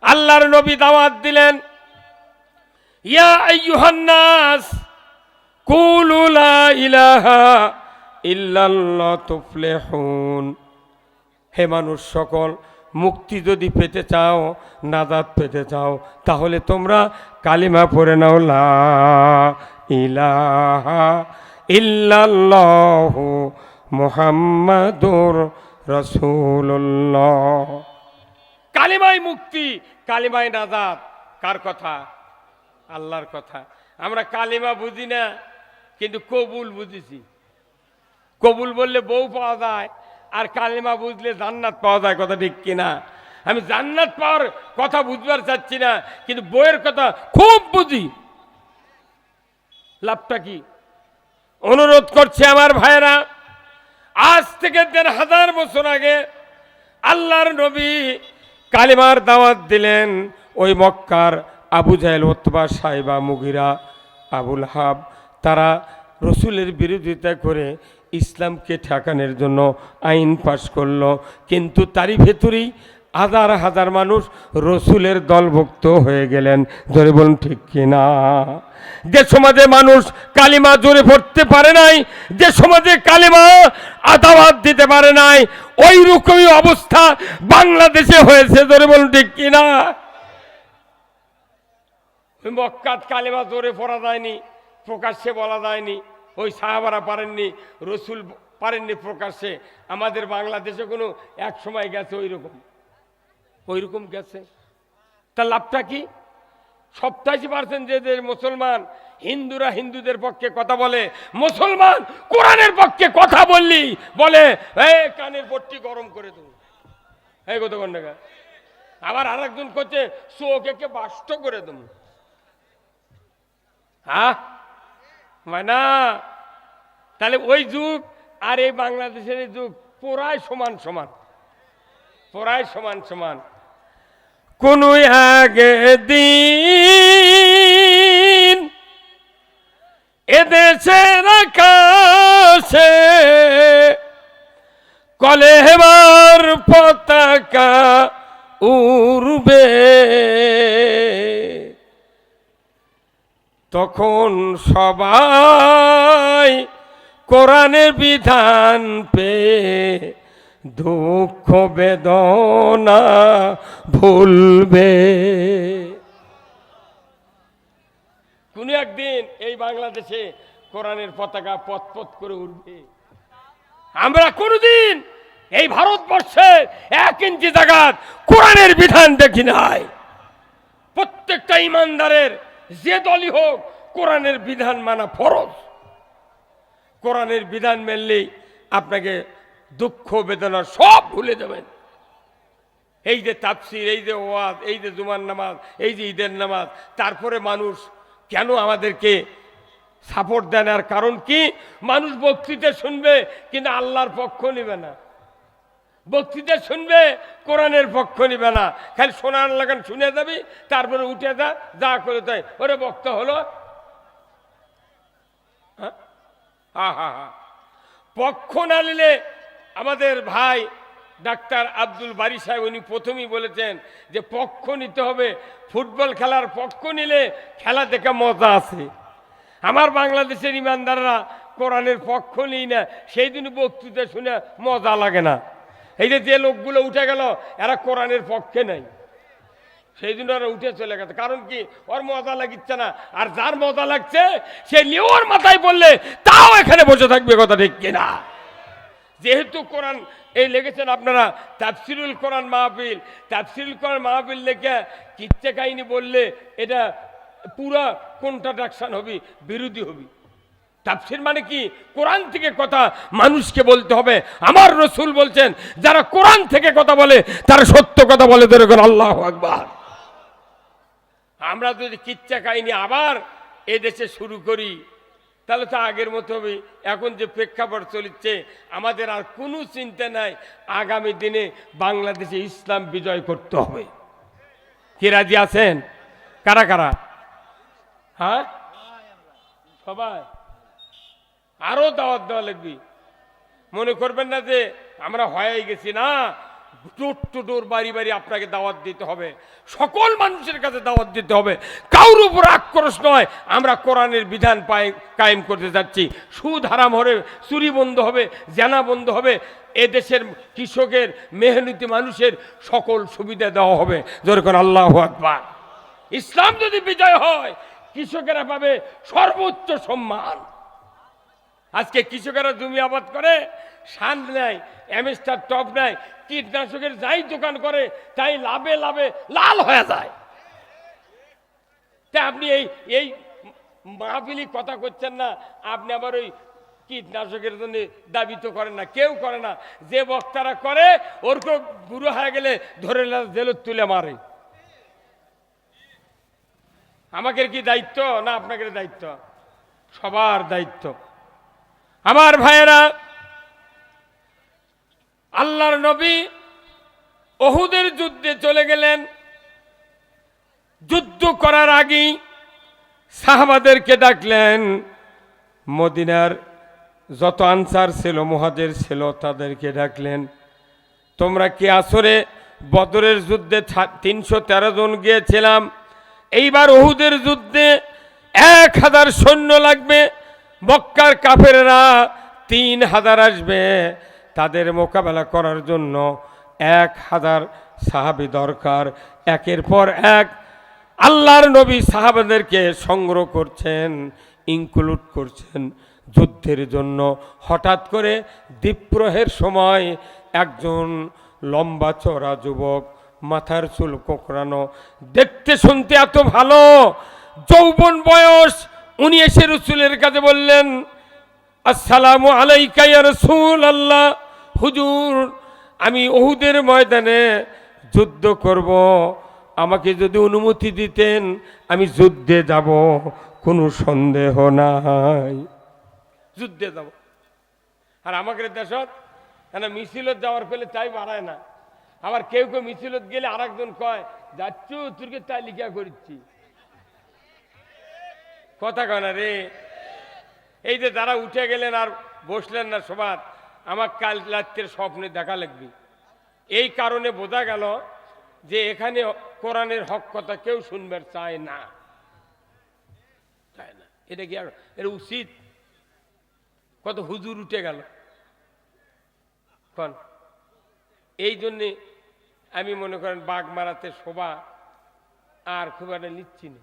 আল্লাহর নবী দাওয়াত দিলেন, ইয়া আইয়ুহান নাস কুলু লা ইলাহা ইল্লাল্লাহ তুফলিহুন। হে মানুষ সকল, মুক্তি যদি পেতে চাও, নাজাত পেতে চাও, তাহলে তোমরা কালিমা পড়ে নাও, লা ইলাহা ইল্লাল্লাহু মুহাম্মাদুর রাসূলুল্লাহ। কালিমাই মুক্তি, কালিমাই নাজাত। কার কথা? আল্লাহর কথা। আমরা কালিমা বুঝি না, কিন্তু কবুল বুঝেছি। কবুল বললে বউ পাওয়া যায়, আর কালিমা বুঝলে জান্নাত পাওয়া যায়। কথা ঠিক কিনা? আমি জান্নাত পাওয়ার কথা বুঝবার চাচ্ছি না, কিন্তু বইয়ের কথা খুব বুঝি। লাভটা কি? অনুরোধ করছে আমার ভাইয়েরা, আজ থেকে ১,৫০০ বছর আগে আল্লাহর নবী কালিমার দাওয়াত দিলেন। ওই মক্কার আবু জাহেল, উতবা, সাইবা, মুগিরা, আবুল হাব, তারা রসুলের বিরোধিতা করে ইসলামকে ঠেকানোর জন্য আইন পাশ করলো। কিন্তু তারই ভেতরেই হাজার হাজার মানুষ রসুলের দলভুক্ত হয়ে গেলেন। জোরে বলুন ঠিক কিনা? যে সমাজে মানুষ কালিমা জোরে পড়তে পারে নাই, যে সমাজে কালিমা দাওয়াত দিতে পারে নাই, ওই রকমই অবস্থা বাংলাদেশে হয়েছে। জোরে বলুন ঠিক কিনা? ওই মক্কাত কালিমা জোরে পড়া যায়নি, প্রকাশ্যে বলা যায়নি। ওই সাহাবারা পারেননি, রসুল পারেননি প্রকাশ্যে। আমাদের বাংলাদেশে কোনো এক সময় গেছে ওই রকম গেছে। তার লাভটা কি? 87% যে মুসলমান, হিন্দুরা হিন্দুদের পক্ষে কথা বলে, মুসলমান কোরআনের পক্ষে কথা বললি বলে এই কানের পট্টি গরম করে দেবো, এই কত ঘন্টা। আবার আর একজন করছে চোখে বাষ্ট করে দেবো। হ্যাঁ না? তাহলে ওই যুগ আর এই বাংলাদেশের এই যুগ পুরাই সমান সমান, পুরাই সমান সমান। কোন আগে দিন এদেশের আকাশে কলেবার পতাকা উড়বে, তখন সবাই কোরআনের বিধান পেয়ে দুঃখ বেদনা ভুলবে। কোন একদিন এই বাংলাদেশে কোরআনের পতাকা পথ করে উঠবে। আমরা কোনদিন এই ভারতবর্ষে 1 ইঞ্চি জায়গা কোরআনের বিধান দেখি নাই। প্রত্যেকটা ইমানদারের যে দলই হোক কোরআনের বিধান মানা ফরজ। কোরআনের বিধান মানলেই আপনাকে দুঃখ বেদনা সব ভুলে যাবেন। এই যে তাফসির, এই যে ওয়াজ, এই যে জুমার নামাজ, এই যে ঈদের নামাজ, তারপরে মানুষ কেন আমাদেরকে সাপোর্ট দেন? আর কারণ কি? মানুষ বক্তৃতা শুনবে কিন্তু আল্লাহর পক্ষ নিবে না, বক্তৃতা শুনবে কোরআনের পক্ষ নিবে না। খালি শোনার লাগান শুনে যাবি, তারপরে উঠে যা করে তাই ওরে বক্তা হলো। পক্ষ না নিলে আমাদের ভাই ডাক্তার আব্দুল বারী সাহেব উনি প্রথমেই বলেছেন যে পক্ষ নিতে হবে। ফুটবল খেলার পক্ষ নিলে খেলা দেখে মজা আছে। আমার বাংলাদেশের ইমানদাররা কোরআনের পক্ষ নিই না, সেই দিন বক্তৃতা শুনে মজা লাগে না। এই যে লোকগুলো উঠে গেল এরা কোরআনের পক্ষে নাই, সেই দিন ওরা উঠে চলে গেছে। কারণ কি? ওর মজা লাগিচ্ছে না। আর যার মজা লাগছে সে লিওর মাথায় বললে তাও এখানে বসে থাকবে। কথা ঠিক কিনা? যেহেতু কোরআন এই লেগেছেন আপনারা তাফসিরুল কোরআন মাহফিল, তাফসিরুল কোরআন মাহফিল লেখে কিচ্ছা কাহিনী বললে এটা পুরা কন্ট্রাডিকশন হবে, বিরোধী হবে। তাফসির মানে কি? কোরআন থেকে কথা মানুষকে বলতে হবে। আমার রসুল বলছেন যারা কোরআন থেকে কথা বলে তারা সত্য কথা বলে। দেখুন আল্লাহু আকবার। আমরা যদি কিচ্ছা কাহিনী আবার এই দেশে শুরু করি তাহলে তো আগের মতো হবে। এখন যে প্রেক্ষাপট চলছে আমাদের আর কোনো চিন্তা নাই, আগামী দিনে বাংলাদেশে ইসলাম বিজয় করতে হবে। কি রাজি আছেন? কারা কারা? হ্যাঁ সবাই। আরো দাওয়াত দেওয়া লাগবে। মনে করবেন না যে আমরা হয়ে গেছি, না, ডোর টু ডোর, বাড়ি বাড়ি আপনাকে দাওয়াত দিতে হবে, সকল মানুষের কাছে দাওয়াত দিতে হবে, কারোর উপর আক্রোশ নয়। আমরা কোরআনের বিধান কায়েম করতে যাচ্ছি। সুদ হারাম হবে, চুরি বন্ধ হবে, জেনা বন্ধ হবে, এদেশের কৃষকের মেহনতি মানুষের সকল সুবিধা দেওয়া হবে। যেরকম আল্লাহু আকবার। ইসলাম যদি বিজয় হয়, কৃষকেরা পাবে সর্বোচ্চ সম্মান। আজকে কৃষকেরা জমি আবাদ করে, সান নেয়, অ্যামেস্টার টপ নেয়, কীটনাশকের যাই দোকান করে তাই লাভে লাভে লাল হয়ে যায়। তা আপনি এই এই মাহফিলি কথা করছেন না, আপনি আবার ওই কীটনাশকের জন্য দাবি তো করেন না, কেউ করে না। যে বক্তারা করে ওরকম বুড়ো হয়ে গেলে ধরে জেলত তুলে মারে। আমাদের কি দায়িত্ব না আপনাদের দায়িত্ব? সবার দায়িত্ব। আমার ভাইয়েরা, আল্লাহর নবী উহুদের যুদ্ধে চলে গেলেন। যুদ্ধ করার আগেই সাহাবাদেরকে ডাকলেন, মদিনার যত আনসার ছিল, মুহাজির ছিল, তাদেরকে ডাকলেন, তোমরা কি আসরে বদরের যুদ্ধে 313 জন গিয়েছিলাম, এইবার উহুদের যুদ্ধে 1000 সৈন্য লাগবে, মক্কার কাফেররা 3000 আসবে, তাদের মোকাবেলা করার জন্য 1000 সাহাবী দরকার। একের পর এক আল্লাহর নবী সাহাবাদেরকে সংগ্রহ করছেন, ইনক্লুড করছেন যুদ্ধের জন্য। হঠাৎ করে দ্বীপ্রহের সময় একজন লম্বা চড়া যুবক, মাথার চুল কোঁকড়ানো, দেখতে শুনতে এত ভালো, যৌবন বয়স, উনি এসে রাসূলের কাছে বললেন, আসসালামু আলাইকা ইয়া রাসূলুল্লাহ, হুজুর আমি উহুদের ময়দানে যুদ্ধ করব, আমাকে যদি অনুমতি দিতেন আমি যুদ্ধে যাব, কোনো সন্দেহ নাই, যুদ্ধে যাব। আর আমাদের দেশত মিছিলত যাওয়ার পেলে তাই বাড়ায় না। আবার কেউ কেউ মিছিলত গেলে আর একজন কয়, যাচ্ছু তোরকে তালিকা করছি, কথা কয় না রে। এই যে যারা উঠে গেলেন আর বসলেন না সবার, আমার কাল রাত্রের স্বপ্নে দেখা লাগবে। এই কারণে বোঝা গেল যে এখানে কোরআনের হক কথা কেউ শুনবে চায় না, চায় না। এটা কি আর এর উচিত? কত হুজুর উঠে গেল কোন। এই জন্যে আমি মনে করেন বাঘ মারাতে শোভা আর খুব একটা নিচ্ছি না,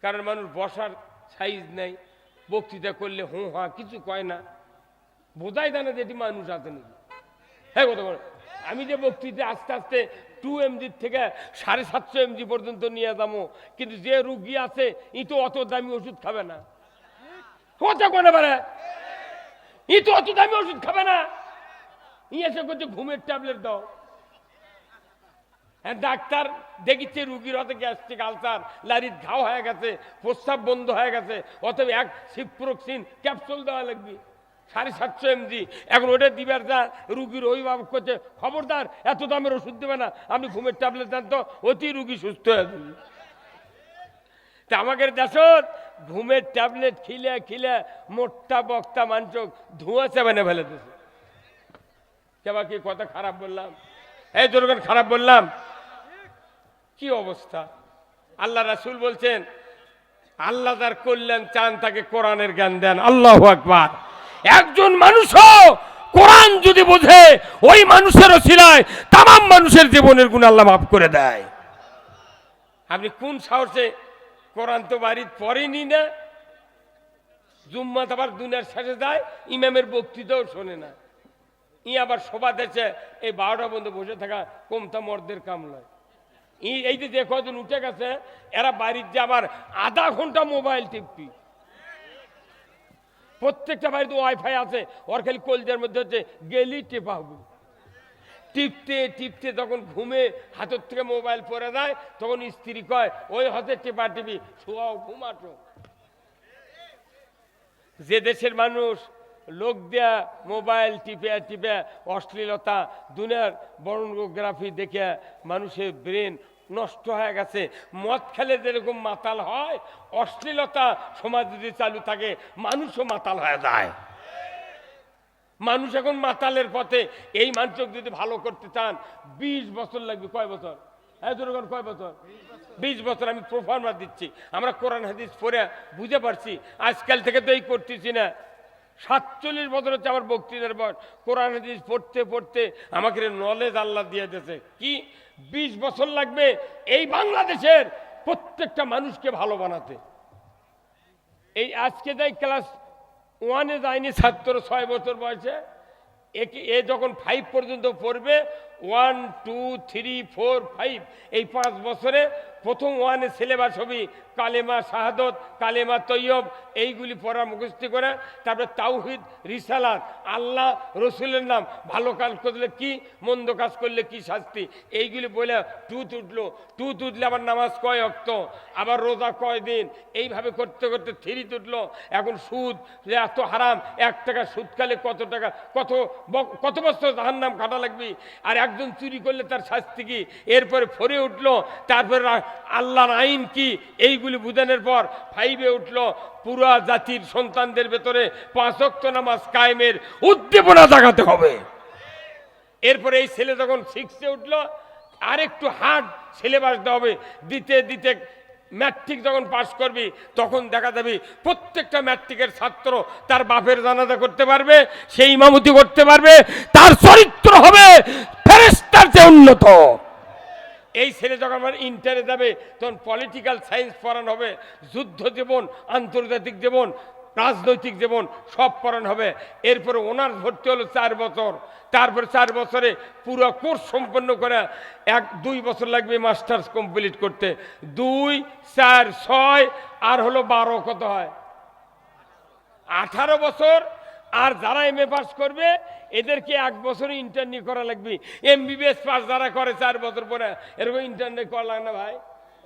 কারণ মানুষ বসার সাইজ নেই, বক্তৃতা করলে হুঁ হা কিছু কয় না, বোঝাই দেয় না যে এটি মানুষ আছে নাকি। হ্যাঁ কথা বলে, আমি যে বক্তৃতা আস্তে আস্তে 2 mg থেকে 750 mg পর্যন্ত নিয়ে যাবো, কিন্তু যে রুগী আছে ই তো অত দামি ওষুধ খাবে না, কথা কয় না পারে, ই তো অত দামি ওষুধ খাবে না, ই এসে করছে ঘুমের ট্যাবলেট দাও। হ্যাঁ ডাক্তার দেখিচ্ছে রুগীর হতে গ্যাস্ট্রিক আলসার, লারির ঘাও হয়ে গেছে, প্রস্রাব বন্ধ হয়ে গেছে, অতএব এক সিপ্রোক্সিন ক্যাপসুল দেওয়া লাগবে 750 mg। এখন ওটা দিবার যা রুগীর অভিভাবক করছে, খবরদার এত দামের ওষুধ দেবে না, আপনি ঘুমের ট্যাবলেট দেন তো, অতি রুগী সুস্থ হয়ে যাবে। তা আমাদের দেশত ঘুমের ট্যাবলেট খিলে খিলে মোটা বক্তা মানুষ ধোঁয়া চেবানে ফেলে দিয়েছে। কেবা কি কথা খারাপ বললাম? এই দুর্গণ খারাপ বললাম? কি অবস্থা! আল্লাহ রাসূল বলছেন, আল্লাহ যার কল্যাণ চান তাকে কোরআনের জ্ঞান দেন। আল্লাহু আকবার। একজন মানুষও কোরআন যদি বোঝে, ওই মানুষের ওসিলায় তামাম মানুষের জীবনের গুণ আল্লাহ মাফ করে দেয়। আপনি কোন সাহসে কোরআন তো বাড়ির পড়েনি না, জুম্মাত আবার দুনিয়ার শেষে যায়, ইমামের বক্তৃতাও শোনে না, ই আবার শোভা দেশে এই 12টা পর্যন্ত বসে থাকা কমতা মর্দের কাম নয়। এই যে কজন উঠে গেছে, এরা বাড়ির যে আবার আধা ঘন্টা মোবাইল টিপি, প্রত্যেকটা বাড়িতে ওয়াইফাই আছে, ওর খালি কলজের মধ্যে হচ্ছে গেলি টেপা হবে। টিপতে টিপতে যখন ঘুমে হাতের থেকে মোবাইল পড়ে যায়, তখন স্ত্রী কয়, ওই হাতে টেপা টিপি শোয়াও, ঘুমাটো। যে দেশের মানুষ লোক দেয়া মোবাইল টিপে টিপে অশ্লীলতা, দুনিয়ার বর্নোগ্রাফি দেখে মানুষের ব্রেন নষ্ট হয়ে গেছে। মদ খেলে যেরকম মাতাল হয়, অশ্লীলতা সমাজ যদি চালু থাকে মানুষও মাতাল হয়ে যায়। মানুষ এখন মাতালের পথে। এই মানুষকে যদি ভালো করতে চান 20 বছর লাগবে। কয় বছর? হ্যাঁ জনগণ, কয় বছর? 20 বছর। আমি প্রফার্মা দিচ্ছি, আমরা কোরআন হাদিস পড়ে বুঝে পারছি। আজকাল থেকে তো এই করতেছি না। 47 বছর হচ্ছে আমার বক্তৃতার বয়স। কোরআন হাদিস পড়তে পড়তে আমাকে নলেজ আল্লাহ দিয়ে দিয়েছে। কি 20 বছর লাগবে এই বাংলাদেশের প্রত্যেকটা মানুষকে ভালো বানাতে। এই আজকে যাই ক্লাস 1-এ যায়নি ছাত্র 6 বছর বয়সে, এ যখন 5 পর্যন্ত পড়বে, 1 2 3 4 5, এই 5 বছরে প্রথম 1-এ সিলেবাস হবে কালেমা শাহাদত, কালেমা তৈয়ব, এইগুলি পড়া মুখস্থ করে, তারপরে তাওহিদ, রিসালাত, আল্লাহ রসুলের নাম, ভালো কাজ করলে কি, মন্দ কাজ করলে কি শাস্তি, এইগুলি বলে 2 উঠলো। 2 উঠলে আবার নামাজ কয় ওয়াক্ত, আবার রোজা কয় দিন, এইভাবে করতে করতে 3 উঠলো। এখন সুদ যে এত হারাম, 1 টাকা সুদ খালে কত টাকা, কত বছর জাহান্নাম কাটা লাগবে। আর একজন চুরি করলে তার শাস্তি কি। এরপরে 4-এ উঠলো, তারপরে আল্লাহর আইন কি, এইগুলি বুঝানোর পর 5-এ উঠলো। পুরা জাতির সন্তানদের ভেতরে 5 ওয়াক্ত নামাজ কায়েমের উদ্দীপনা জাগাতে হবে। এরপরে এই ছেলে যখন 6-এ উঠলো, আরেকটু হার্ড সিলেবাস দেওয়া হবে। দিতে দিতে ম্যাট্রিক যখন পাস করবি, তখন দেখা যাবে প্রত্যেকটা ম্যাট্রিকের ছাত্র তার বাপের জানাজা করতে পারবে, সেই ইমামতি করতে পারবে, তার চরিত্র হবে ফেরেশতার চেয়ে উন্নত। এই ছেলে যখন আমার ইন্টারে যাবে, তখন পলিটিক্যাল সায়েন্স পড়ানো হবে, যুদ্ধ জীবন, আন্তর্জাতিক জীবন, রাজনৈতিক জীবন সব পড়ানো হবে। এরপরে অনার্স ভর্তি হলো 4 বছর, তারপরে 4 বছরে পুরো কোর্স সম্পন্ন করে 1-2 বছর লাগবে মাস্টার্স কমপ্লিট করতে। 2 4 6 আর হলো 12, কত হয়? 18 বছর। আর যারা MA পাস করবে এদেরকে 1 বছর ইন্টার্নি করা লাগবে। MBBS পাস যারা করে 4 বছর পরে, এরকম ইন্টার্নি করা লাগে না ভাই?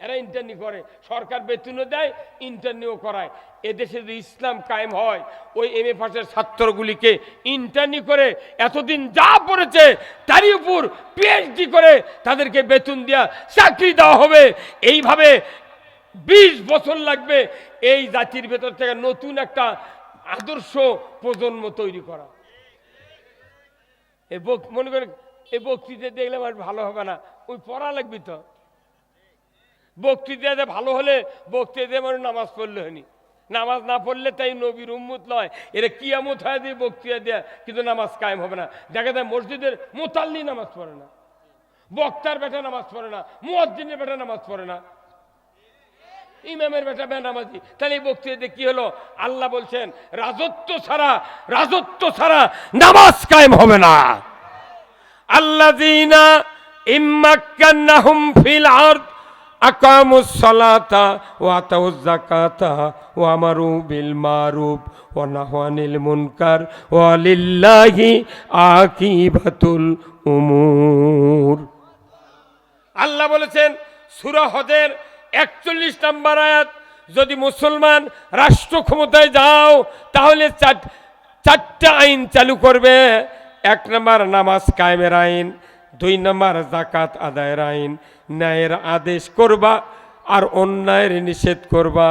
এরা ইন্টার্নি করে, সরকার বেতনও দেয়, ইন্টার্নিও করায়। এদেশে যদি ইসলাম কায়েম হয়, ওই MA পাসের ছাত্রগুলিকে ইন্টার্নি করে এতদিন যা পড়েছে তারই উপর PhD করে তাদেরকে বেতন দেওয়া, চাকরি দেওয়া হবে। এইভাবে 20 বছর লাগবে এই জাতির ভেতর থেকে নতুন একটা আদর্শ প্রজন্ম তৈরি করা। মনে করেন এই বক্তৃতা দেখলে আমার ভালো হবে না, ওই পড়া লাগবে তো। বক্তৃতা ভালো হলে বক্তৃতা মানে নামাজ পড়লে হয়নি, নামাজ না পড়লে তাই নবীর উম্মত নয়। এরা কিয়ামত হয় দিয়ে বক্তৃতা দেয়, কিন্তু নামাজ কায়েম হবে না। দেখা যায় মসজিদের মুতাল্লি নামাজ পড়ে না, বক্তার বেটা নামাজ পড়ে না, মুয়াজ্জিনের বেটা নামাজ পড়ে না, ইমামের বেটা বেনামাজি। তাহলে এই বক্তৃতাতে কি হলো? আল্লাহ বলছেন রাজত্ব ছাড়া নামাজ কায়েম হবে না। আল্লাযীনা ইম্মাক্কান্নাহুম ফিল আরদ আকামুস সালাতা ওয়া আতাউয যাকাতা ওয়া আমারু বিল মারুফ ওয়া নাহাউ আনিল মুনকার ওয়া লিল্লাহি আকিবাতুল উমুর। আল্লাহ বলেছেন সূরা হজের 41 নম্বর আয়াত, যদি মুসলমান রাষ্ট্র ক্ষমতায় যাও তাহলে 4টা আইন চালু করবে। 1 নম্বর নামাজ কায়েমের আইন, 2 নম্বর যাকাত আদায়ের আইন, ন্যায়ের আদেশ করবা আর অন্যায়ের নিষেধ করবা।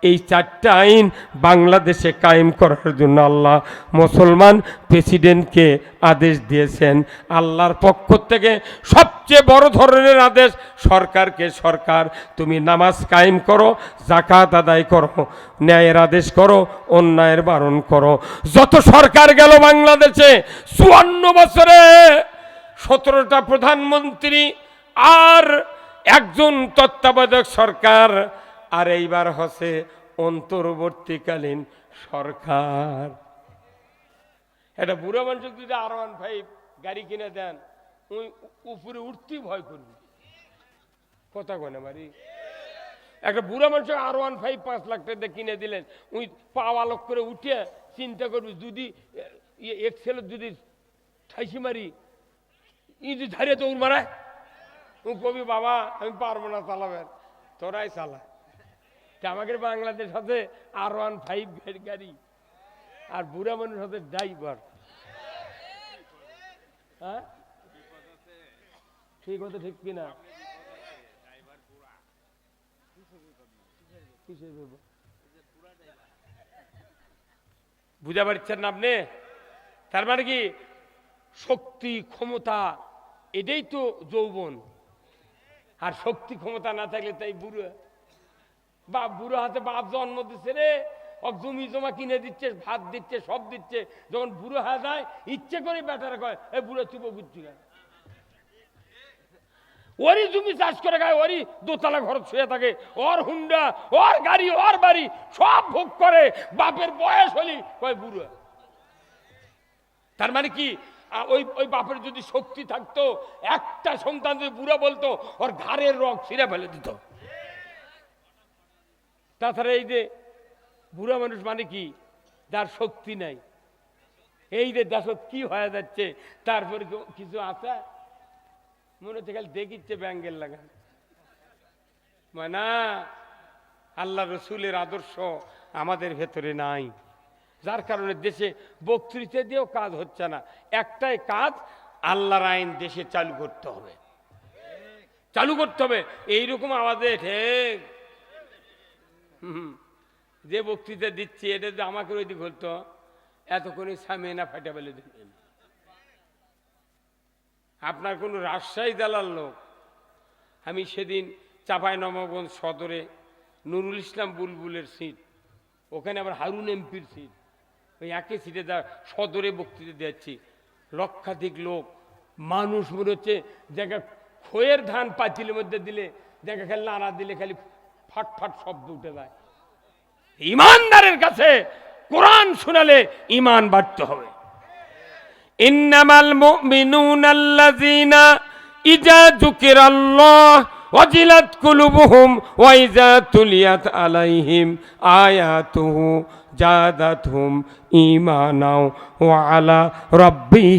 এই 4টা আইন বাংলাদেশে কায়েম করার জন্য আল্লাহ মুসলমান প্রেসিডেন্টকে আদেশ দিয়েছেন। আল্লাহর পক্ষ থেকে সবচেয়ে বড় ধরনের আদেশ সরকারকে, সরকার তুমি নামাজ কায়েম করো, যাকাত আদায় করো, ন্যায়ের আদেশ করো, অন্যায়ের বারণ করো। যত সরকার গেল বাংলাদেশে 54 বছরে 17টা প্রধানমন্ত্রী আর একজন তত্ত্বাবধায়ক সরকার, আর এইবার হচ্ছে অন্তর্বর্তীকালীন সরকার। এটা বুড়া মানুষ যদি R15 গাড়ি কিনে দেন, ওই উপরে উঠতেই ভয় করবি। কথা কনে মারি, একটা বুড়া মানুষ R15 5 লাখ টাকা কিনে দিলেন, ওই পাওয়া লোক করে উঠে চিন্তা করবি, যদি এক্সেল যদি ঠাইসি মারি, ই যদি ধারে দৌড় মারায়, কবি বাবা আমি পারবো না চালাবেন, তোরাই চালা। আমাকে বাংলাদেশ হচ্ছে R15 গাড়ি, আর বুড়া মানুষ হচ্ছে ড্রাইভার। হ্যাঁ ঠিক হতে ঠিক কিনা? বুঝা পারছেন না আপনি? তার মানে কি শক্তি ক্ষমতা এটাই তো যৌবন। আর শক্তি ক্ষমতা না থাকলে তাই বুড়ো বাপ, বুড়ো হাতে বাপ জন্ম দিচ্ছে রে, জমি জমা কিনে দিচ্ছে, ভাত দিচ্ছে, সব দিচ্ছে। যখন বুড়ো হয়ে যায় ইচ্ছে করে বেটারা কয় এ বুড়ো তুই বুঝছি না, ওরই জমি চাষ করে খায়, ওরই দোতলা ঘর শুয়ে থাকে, ওর হুন্ডা, ওর গাড়ি, ওর বাড়ি সব ভোগ করে, বাপের বয়স হলি কয় বুড়ো। তার মানে কি ওই ওই বাপের যদি শক্তি থাকতো, একটা সন্তান যদি বুড়া বলতো ওর ঘাড়ের রগ ছিঁড়ে ফেলে দিত। তাছাড়া এই যে বুড়া মানুষ মানে কি, যার শক্তি নাই, এই যে দেশত কি হয়ে যাচ্ছে, তারপরে কিছু আছে মনে হচ্ছে খালি দেখিচ্ছে ব্যাঙ্গেল লাগা মানে আল্লাহ রসুলের আদর্শ আমাদের ভেতরে নাই, যার কারণে দেশে বক্তৃতা দিয়েও কাজ হচ্ছে না। একটাই কাজ, আল্লাহর আইন দেশে চালু করতে হবে, চালু করতে হবে। এইরকম আমাদের ঠিক যে বক্তৃতা দিচ্ছি এটা যদি আমাকে ওই দিক হতো, এতক্ষণে সামিয়ানা ফাটা ফেলে দিতেন। আপনার কোনো রাজশাহী জেলার লোক, আমি সেদিন চাঁপাইনবাবগঞ্জ সদরে নুরুল ইসলাম বুলবুলের সিট, ওখানে আবার হারুন এমপির সিট, ওই একই সিটে যা সদরে বক্তৃতা দিচ্ছি, লক্ষাধিক লোক, মানুষ মনে হচ্ছে জায়গা খোয়ের ধান পাতিলের মধ্যে দিলে জায়গা খালি নাড়া দিলে খালি ফাট ফাট শব্দ উঠে যায়। ইমানদারের কাছে কোরআন শোনালে ইমান বাড়তে হবে। ইন্নামাল মুমিনুনা আল্লাযীনা ইযা যুকিরাল্লাহ ওয়াজিলাত কুলুবুহুম ওয়া ইযা তুলিয়াত আলাইহিম আয়াতুহু জাদাতহুম ঈমানাও ওয়া আলা রাব্বিহিম